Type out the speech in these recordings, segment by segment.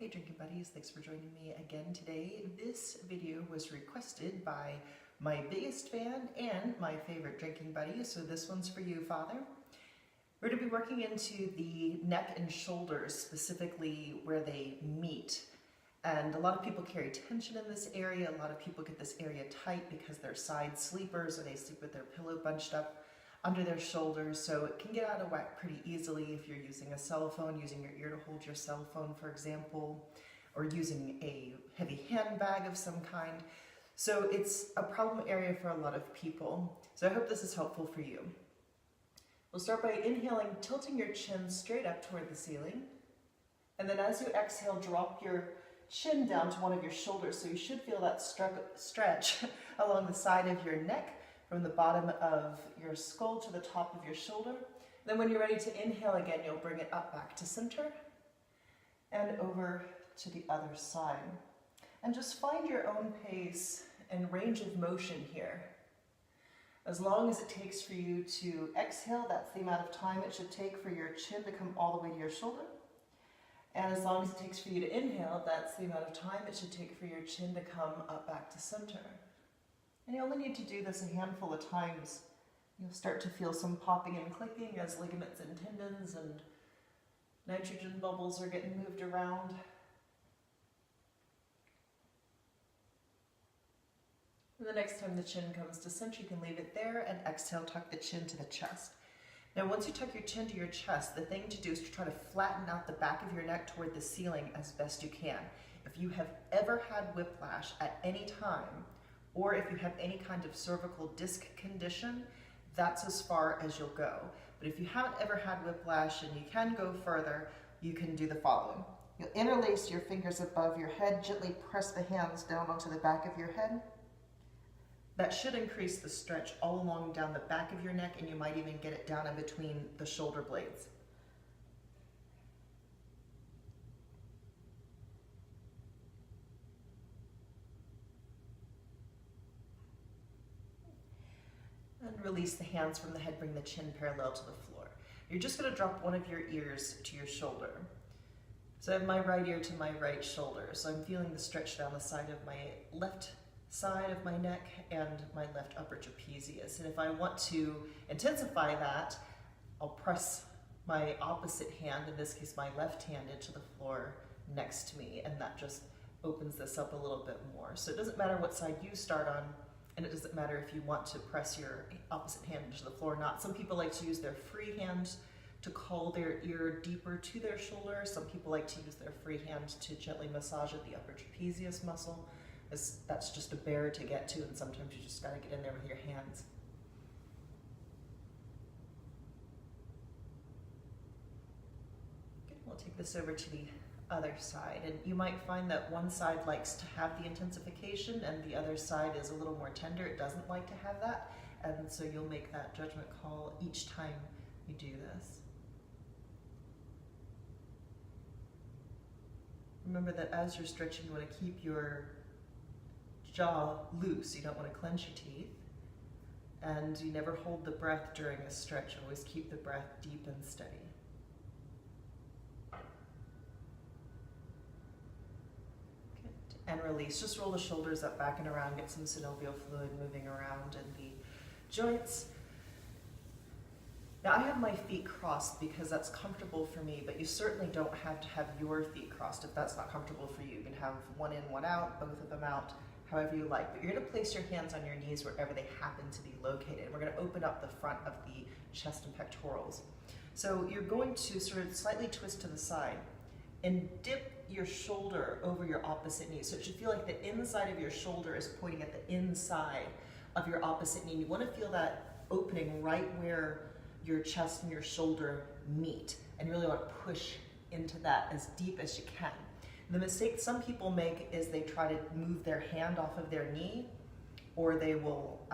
Hey drinking buddies, thanks for joining me again today. This video was requested by my biggest fan and my favorite drinking buddy, so this one's for you, Father. We're going to be working into the neck and shoulders, specifically where they meet. And a lot of people carry tension in this area. A lot of people get this area tight because they're side sleepers or they sleep with their pillow bunched up under their shoulders, so it can get out of whack pretty easily if you're using a cell phone, using your ear to hold your cell phone, for example, or using a heavy handbag of some kind. So it's a problem area for a lot of people. So I hope this is helpful for you. We'll start by inhaling, tilting your chin straight up toward the ceiling. And then as you exhale, drop your chin down to one of your shoulders. So you should feel that stretch along the side of your neck, from the bottom of your skull to the top of your shoulder. Then when you're ready to inhale again, you'll bring it up back to center and over to the other side. And just find your own pace and range of motion here. As long as it takes for you to exhale, that's the amount of time it should take for your chin to come all the way to your shoulder. And as long as it takes for you to inhale, that's the amount of time it should take for your chin to come up back to center. And you only need to do this a handful of times. You'll start to feel some popping and clicking as ligaments and tendons and nitrogen bubbles are getting moved around. And the next time the chin comes to center, you can leave it there and exhale, tuck the chin to the chest. Now once you tuck your chin to your chest, the thing to do is to try to flatten out the back of your neck toward the ceiling as best you can. If you have ever had whiplash at any time, or if you have any kind of cervical disc condition, that's as far as you'll go. But if you haven't ever had whiplash and you can go further, you can do the following. You'll interlace your fingers above your head, gently press the hands down onto the back of your head. That should increase the stretch all along down the back of your neck, and you might even get it down in between the shoulder blades. And release the hands from the head, bring the chin parallel to the floor. You're just going to drop one of your ears to your shoulder. So I have my right ear to my right shoulder, so I'm feeling the stretch down the side of my left side of my neck and my left upper trapezius. And if I want to intensify that, I'll press my opposite hand, in this case my left hand, into the floor next to me, and that just opens this up a little bit more. So it doesn't matter what side you start on, and it doesn't matter if you want to press your opposite hand into the floor or not. Some people like to use their free hand to call their ear deeper to their shoulder. Some people like to use their free hand to gently massage at the upper trapezius muscle. That's just a bear to get to, and sometimes you just gotta get in there with your hands. Good. We'll take this over to the other side, and you might find that one side likes to have the intensification and the other side is a little more tender. It doesn't like to have that, and so you'll make that judgment call each time you do this. Remember that as you're stretching, you want to keep your jaw loose. You don't want to clench your teeth, and you never hold the breath during a stretch. Always keep the breath deep and steady. And release. Just roll the shoulders up, back and around, get some synovial fluid moving around in the joints. Now I have my feet crossed because that's comfortable for me, but you certainly don't have to have your feet crossed if that's not comfortable for you. You can have one in, one out, both of them out, however you like. But you're going to place your hands on your knees wherever they happen to be located. We're going to open up the front of the chest and pectorals. So you're going to sort of slightly twist to the side and dip your shoulder over your opposite knee. So it should feel like the inside of your shoulder is pointing at the inside of your opposite knee. You want to feel that opening right where your chest and your shoulder meet, and you really want to push into that as deep as you can. The mistake some people make is they try to move their hand off of their knee, or they will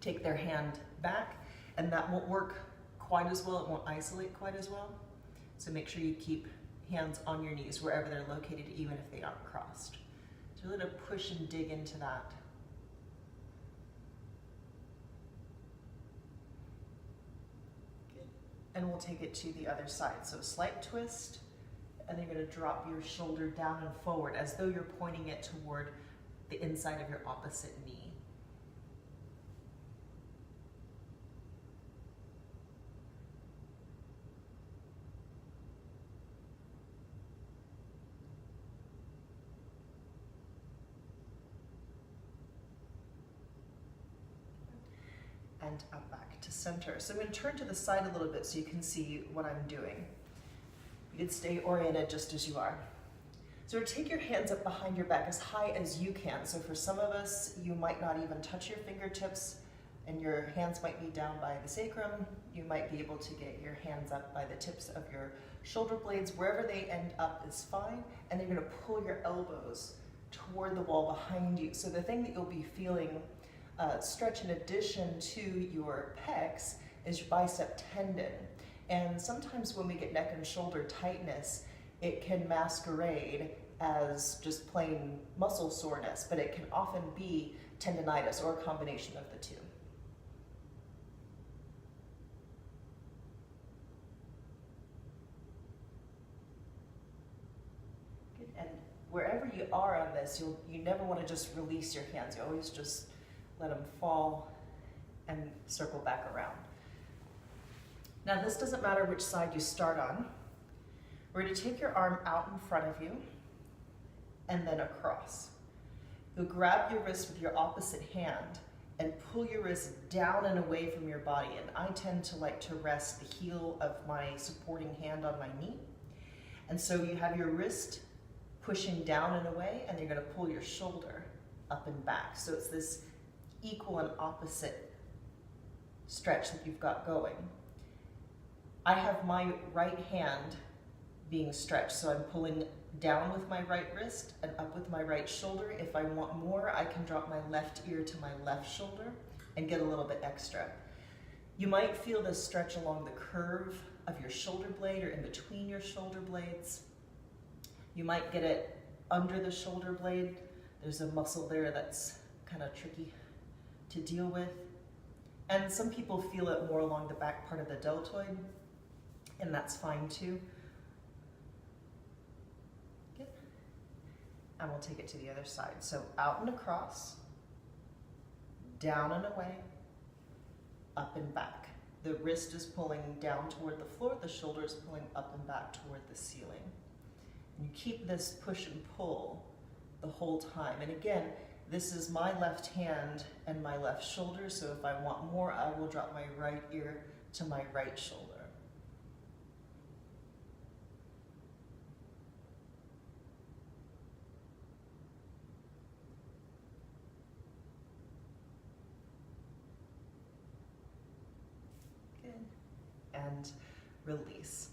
take their hand back, and that won't work quite as well. It won't isolate quite as well. So make sure you keep hands on your knees wherever they're located, even if they aren't crossed. So really to push and dig into that. Good. And we'll take it to the other side. So slight twist and then you're going to drop your shoulder down and forward as though you're pointing it toward the inside of your opposite knee. And up back to center. So I'm going to turn to the side a little bit so you can see what I'm doing. You can stay oriented just as you are. So take your hands up behind your back as high as you can. So for some of us, you might not even touch your fingertips and your hands might be down by the sacrum. You might be able to get your hands up by the tips of your shoulder blades. Wherever they end up is fine. And you're going to pull your elbows toward the wall behind you. So the thing that you'll be feeling stretch in addition to your pecs is your bicep tendon. And sometimes when we get neck and shoulder tightness, it can masquerade as just plain muscle soreness, but it can often be tendonitis or a combination of the two. Good. And wherever you are on this, you never want to just release your hands. You always just let them fall and circle back around. Now this doesn't matter which side you start on. We're going to take your arm out in front of you and then across. You'll grab your wrist with your opposite hand and pull your wrist down and away from your body. And I tend to like to rest the heel of my supporting hand on my knee. And so you have your wrist pushing down and away, and you're going to pull your shoulder up and back. So it's this equal and opposite stretch that you've got going. I have my right hand being stretched, so I'm pulling down with my right wrist and up with my right shoulder. If I want more, I can drop my left ear to my left shoulder and get a little bit extra. You might feel this stretch along the curve of your shoulder blade or in between your shoulder blades. You might get it under the shoulder blade. There's a muscle there that's kind of tricky to deal with. And some people feel it more along the back part of the deltoid, and that's fine too. Good. And we'll take it to the other side. So out and across, down and away, up and back. The wrist is pulling down toward the floor, the shoulder is pulling up and back toward the ceiling. And you keep this push and pull the whole time. And again, this is my left hand and my left shoulder, so if I want more, I will drop my right ear to my right shoulder. Good. And release.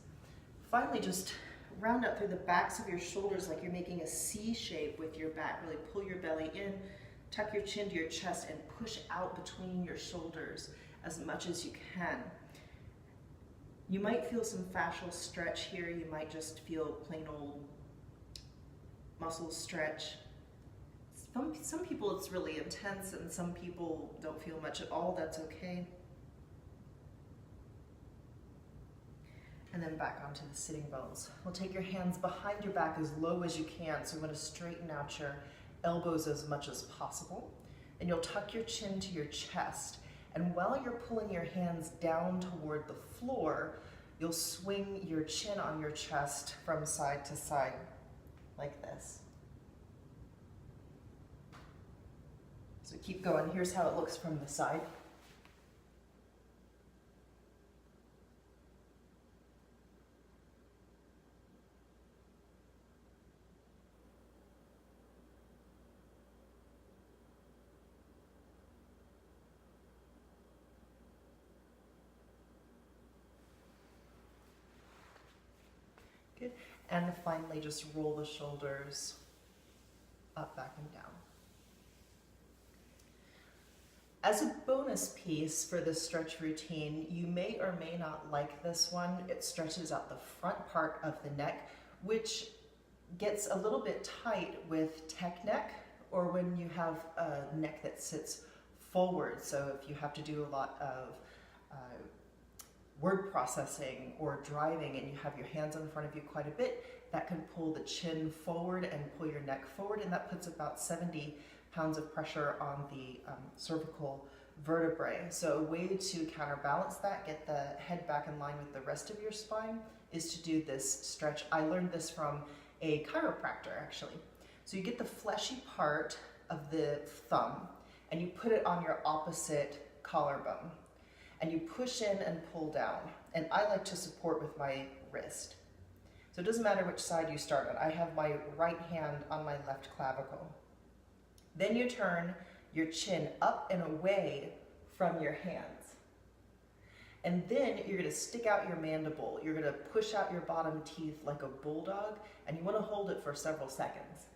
Finally, just round up through the backs of your shoulders like you're making a C shape with your back. Really pull your belly in, tuck your chin to your chest, and push out between your shoulders as much as you can. You might feel some fascial stretch here. You might just feel plain old muscle stretch. Some people it's really intense, and some people don't feel much at all. That's okay. And then back onto the sitting bones. We'll take your hands behind your back as low as you can. So you want to straighten out your elbows as much as possible. And you'll tuck your chin to your chest. And while you're pulling your hands down toward the floor, you'll swing your chin on your chest from side to side, like this. So keep going. Here's how it looks from the side. Good. And finally, just roll the shoulders up, back, and down. As a bonus piece for this stretch routine, you may or may not like this one. It stretches out the front part of the neck, which gets a little bit tight with tech neck, or when you have a neck that sits forward. So if you have to do a lot of word processing or driving and you have your hands in front of you quite a bit, that can pull the chin forward and pull your neck forward, and that puts about 70 pounds of pressure on the cervical vertebrae. So a way to counterbalance that, get the head back in line with the rest of your spine, is to do this stretch. I learned this from a chiropractor, actually. So you get the fleshy part of the thumb and you put it on your opposite collarbone and you push in and pull down. And I like to support with my wrist. So it doesn't matter which side you start on. I have my right hand on my left clavicle. Then you turn your chin up and away from your hands. And then you're going to stick out your mandible. You're going to push out your bottom teeth like a bulldog, and you want to hold it for several seconds.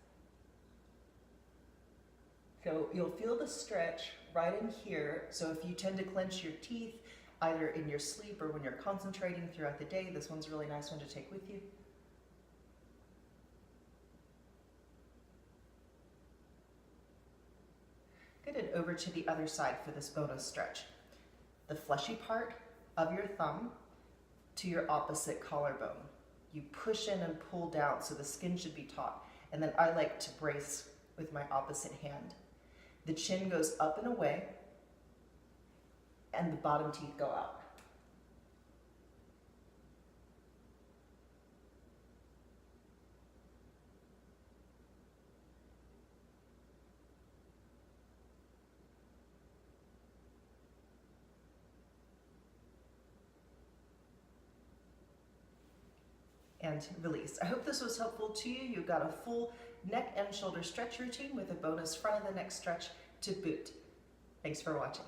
So you'll feel the stretch right in here. So if you tend to clench your teeth, either in your sleep or when you're concentrating throughout the day, this one's a really nice one to take with you. Good, and over to the other side for this bonus stretch. The fleshy part of your thumb to your opposite collarbone. You push in and pull down so the skin should be taut. And then I like to brace with my opposite hand. The chin goes up and away and the bottom teeth go out. And release. I hope this was helpful to you. You've got a full neck and shoulder stretch routine with a bonus front of the neck stretch to boot. Thanks for watching.